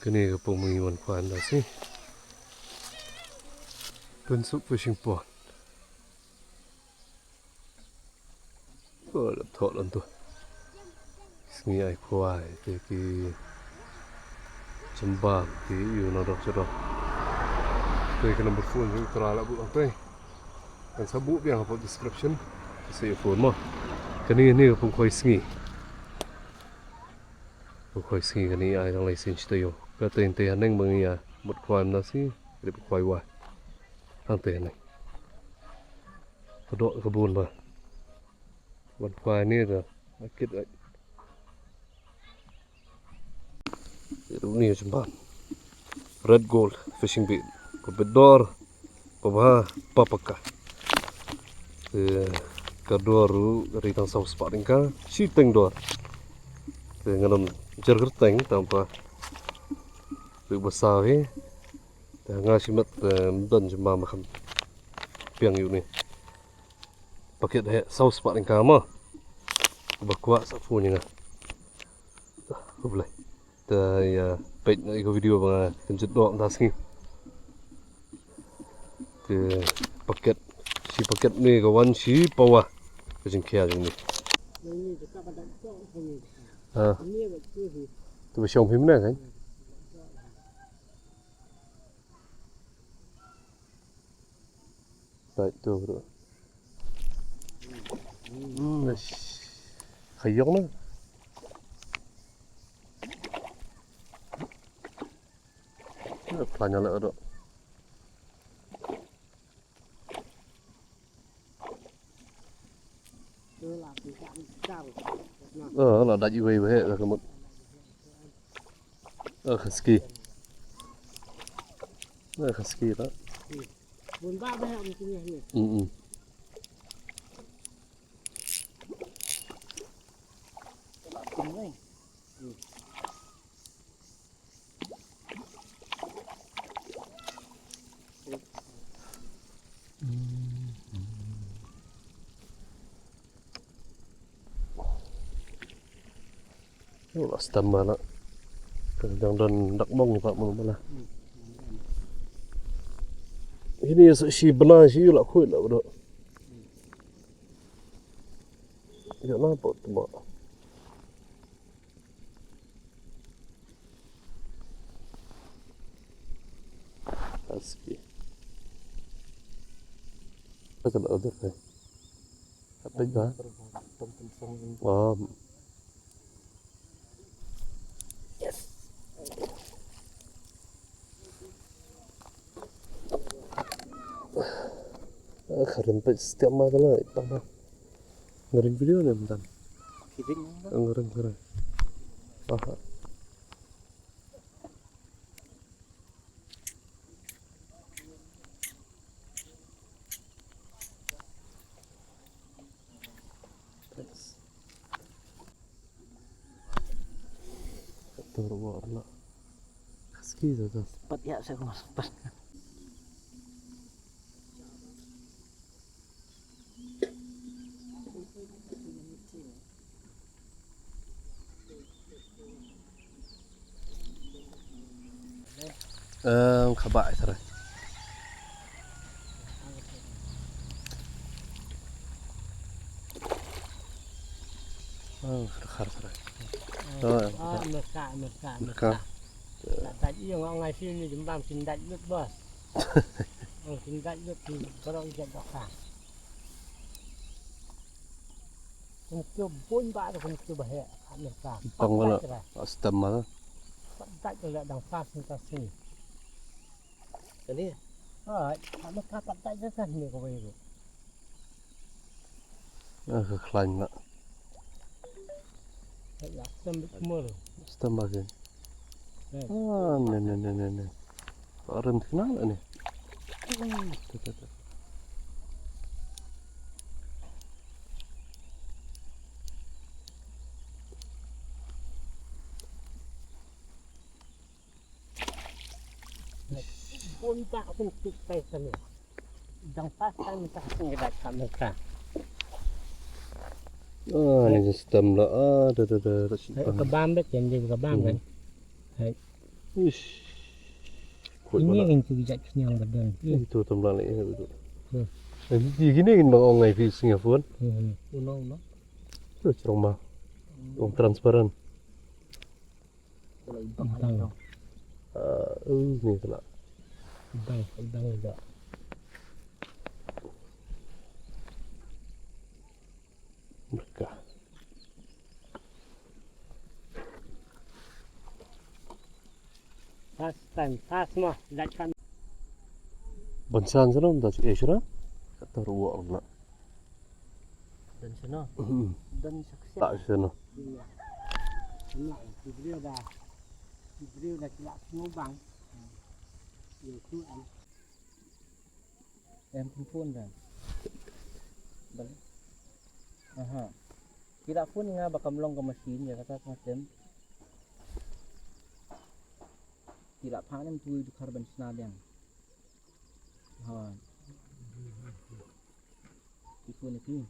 Kini kapag mangiwan ko anda si Pensuk fishing pond. Lap thọ lần tu. Sengi ai kuai ki jembab ki yu na dok sedok. Tôi kena berphone ni terala bu apa? Dan sabuk biang apa description. Saya phone mah. Kini ni kapag koi sengi. Koi sengi kini ai dang license tu yo. Kata ente haneng mengia mut kuai nasi. Jadi kuai wah. Ante haneng. Kedok kebun bah. Buat kuai ni dah. Akit lagi. Ini jembab. Red gold fishing bait. Pabedor. Pabha papaka. Kedua ru dari tang saus spotting ka. Shiteng dor. Dengan jergerteng tanpa besar ni. Tengah simat dan jembab makan piang yu ni. Pakai dah saus spotting ka mah. Bakwa safu ni ngah. Boleh. Ya page na iko video mga kenjut doang tas ni. Paket si paket ni kawan si pawa kejeng kia ni. Tu bersiong phim mana kan? Baik tu bro. Khayong na. Tanya lah dok. Là đại về với hệ là một husky. Husky đó. Buồn ba với họng cái này. Oh, stem mana? Kadang dan dak mong pak mau mana? Ini si benar si lah kuat lah bro. Ya nampak tu mak. Husky. Apa kalau ada kan? Apa juga? Wah. Kerempet setiap malam lah, tambah ngering video ni bentar. Ngering. Aha. Terwarna. Husky tu. Sempat ya saya sempat. Khabak sarai. Khar sarai. Mereka. Tadi yang orang ngasih ni jembam sindat lut bos. Oh sindat lut di korang ikan bakar. Untuk pun pak tu untuk bahaya mereka. Tanggal stem mana? Tak tu lihat dang pas kita sini. Ini. Mereka tak jelas ni kau ini. Keklan nak. Ya, sembul. Stem bagian. Ni. Orang kenal ni. Pun tak untuk pesan ni. Dang pas kan minta singgah kat mereka. Ni stem lah. Dah. Kebam bet yang dia kebam kan. Hai. Ish. Kuat Ini mana? yang curi kenyang badan. Itu temblang ni itu. Hmm. Jadi gini kan bang ongai di Singapura. Uno. Tu cerong mah. Ong transparan. Udang. Ni tu lah. Udang juga. Mereka. Pas mah. Datang. Bansan sana dah cik Asia. Kata ruak nak. Dan sana. Dan sukses. Tak sana. Iya. Enak. Beliau dah celak semua bang. Itu em pun dah. Balik. Aha. Tidak pun nga bakal melong ke mesin ya kata macam. Tidak panen tu itu karbon senadang. Ha. Itu ni.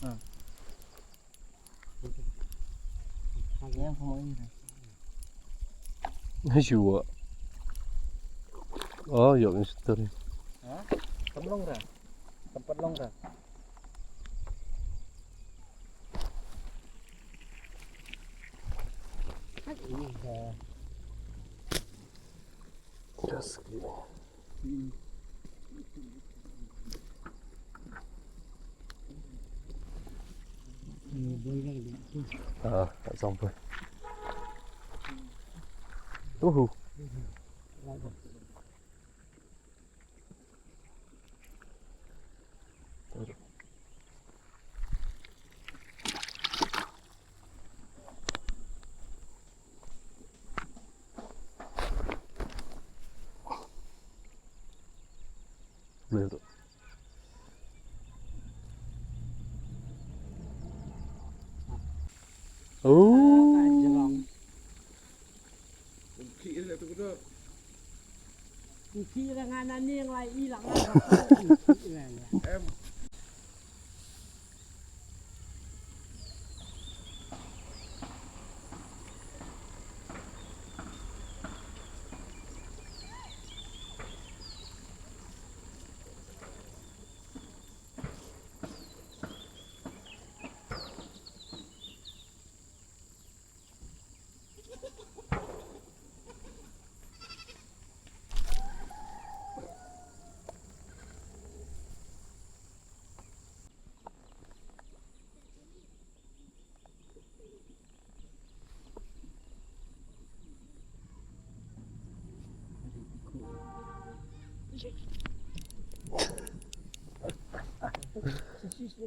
Ha. Yang semua ini dah. Najwa. Oh, yok ni story. Ha? Temlong dah. Tempat long dah. Ini dah. Yes. Ini boleh lagi. Tak sampai. Boleh tu. Oh. Jerong. Kunci dengan ni yang lain hilang lah. Em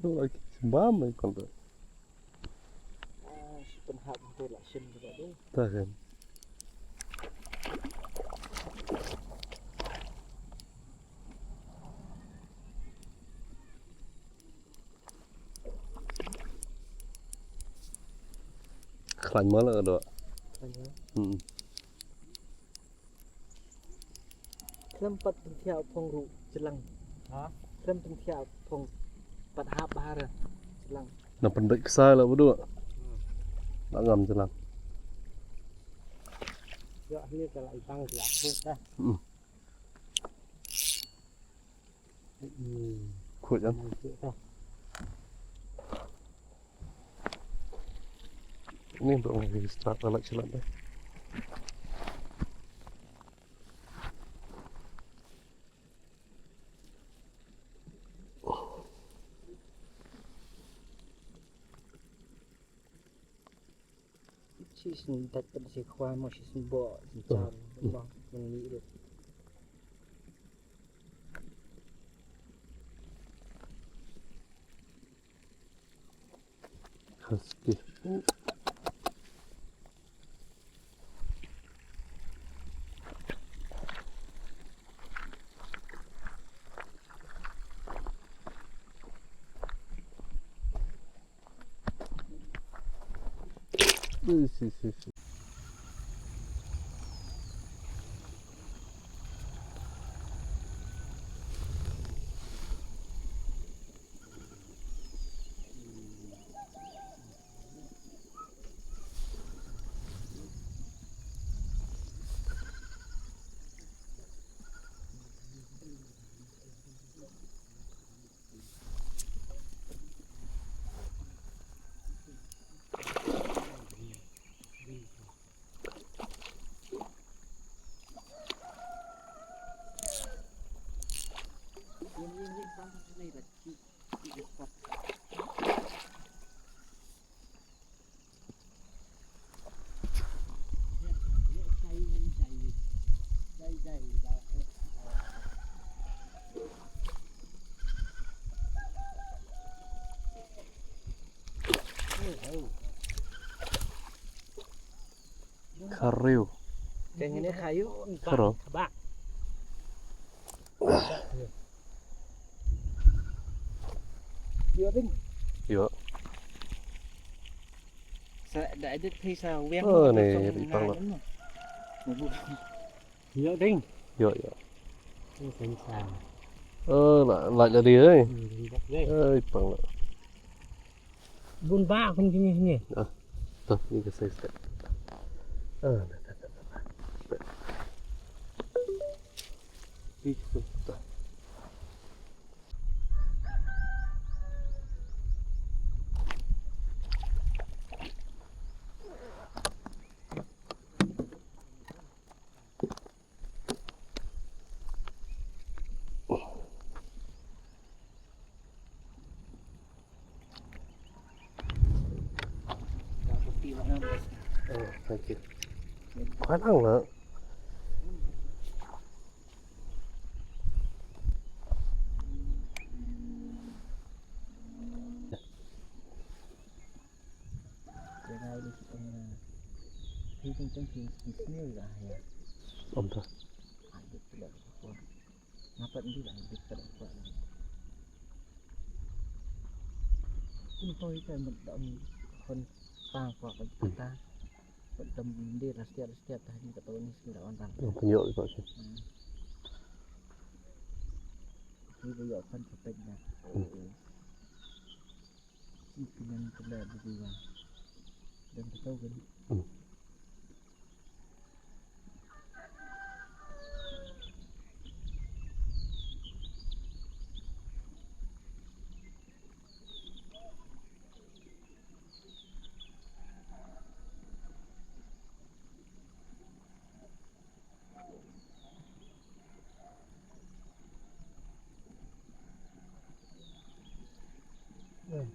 Tu lagi sembam ikon tu. Penhap betul lah sim juga tu. Tak kan. Kelan mana tu? Kelempat pentiak pong ru jelang. Ha? Kelem pentiak pong penhap bahara jelang. Nak pendek kesal lah berdua. Nak ngam jelang. Ya ni kalau ibang jelas dah. Kuat kan? Ini untuk lagi start alat celat dah. Sin tak pada si kuah masih sembo jam bang mengi tu. Husky. Si. Kariu. Kayak ini kayu. Karo. Bak. Dia ting. Yo. Sa đã đứt thì sao ven. Này bị phăng rồi. Nhớ đinh. Yo yo. Cái tên sao? Lại là đi đấy. Bọc dây. Ơi, phăng rồi. Buôn ba không chứ nhỉ? Tuh, ini ke saya. Itu. Thank you. Khoan ăn nữa. Om thôi. Chúng tôi phải vận động phần ta hoặc là ta vận động đi là setiap tahun kita tahu ini sudah orang. Penyok juga sih. Ini juga kan sepednya. Dengan kelihatan berdua dan kita tahu kan.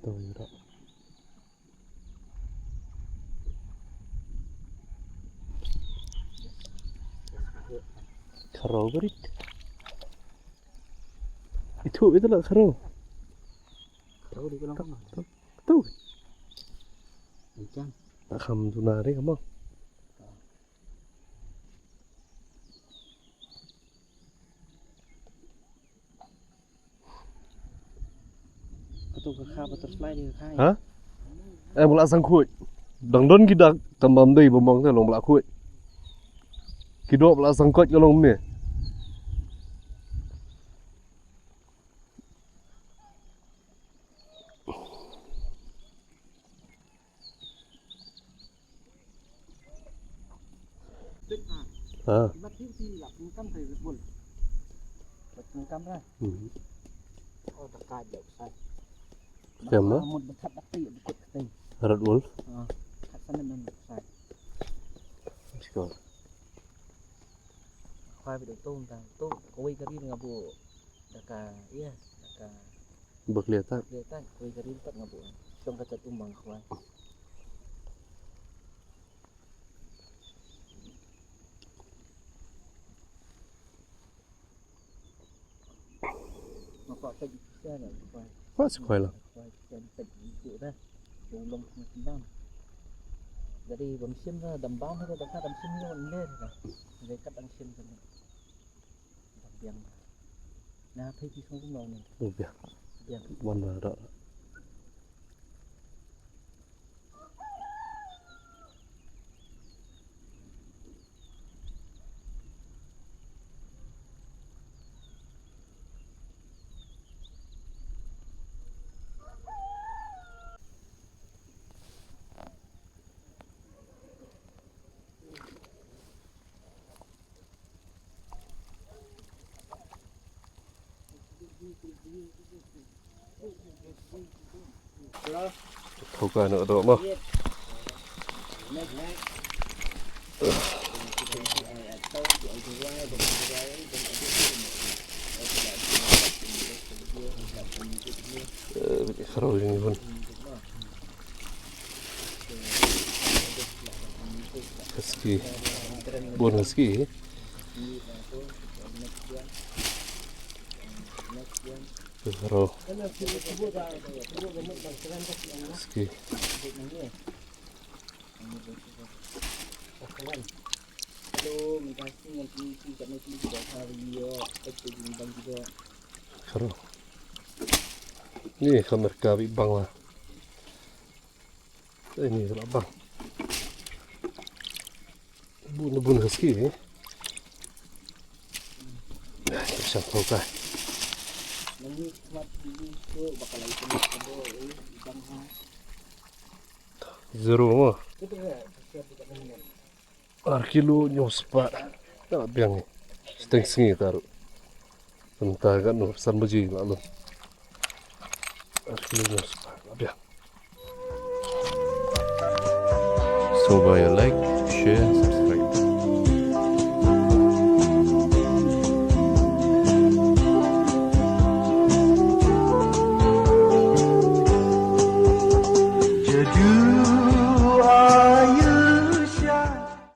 Tuh, gitu. Karo berit. Itu lah karo. Tahu di kolam mana? Tuh. Macam. Tak kham tunari kamu. Atau ke kah terus lagi ke kah? Hah? Mulak sang khuy. Dang don gidak tambam dei bomong te long mulak khuy. Kidok mulak sang kot ke long me. Bắt thiếu thì là cũng cắm thời buồn. Bắt cũng cắm ra. Đặc cài dậu sai. Siapa? Một thật đặc tị một tị. Red Wolf. Thật sana nên sai. Sekolah. Khoai bị tôm ta, tôm koi kari ngabu. Daka iya, daka Berkelihatan. kelihatan koi kari tak ngabu. Trong kata tumbang khoai. Maka tak bisa lah khoai. Wah, sekolah. Khoai dan itu dah. Ulung sembang. Jadi bamsim lah dambang itu dekat bamsim ni orang lain lah. Dekat bamsim tu. Yang nah pergi semua ni. Oh, biar. Yang Mana ada. Không cần nữa đâu mà. Kharo ini pun. Ski. Bukan ski. Kharo. Ski. kawan. Halo, makasih yang tinggi kat nanti juga hari ya. Kita bimbang juga. Seru. Ini kamera kawi bang lah. Ini lah bang. Bun haski ni. Nah, terus tahu kah? Nanti smart dulu tu bakal lagi kena kado bang ha. Zero mah. Itu ya, siap dekat mana. Arkilo nyospa. Tak biang ni. Seteng sengi taruh. Entah kan no sambuji lalu. Arkilo nyospa. Biang. So by like, share,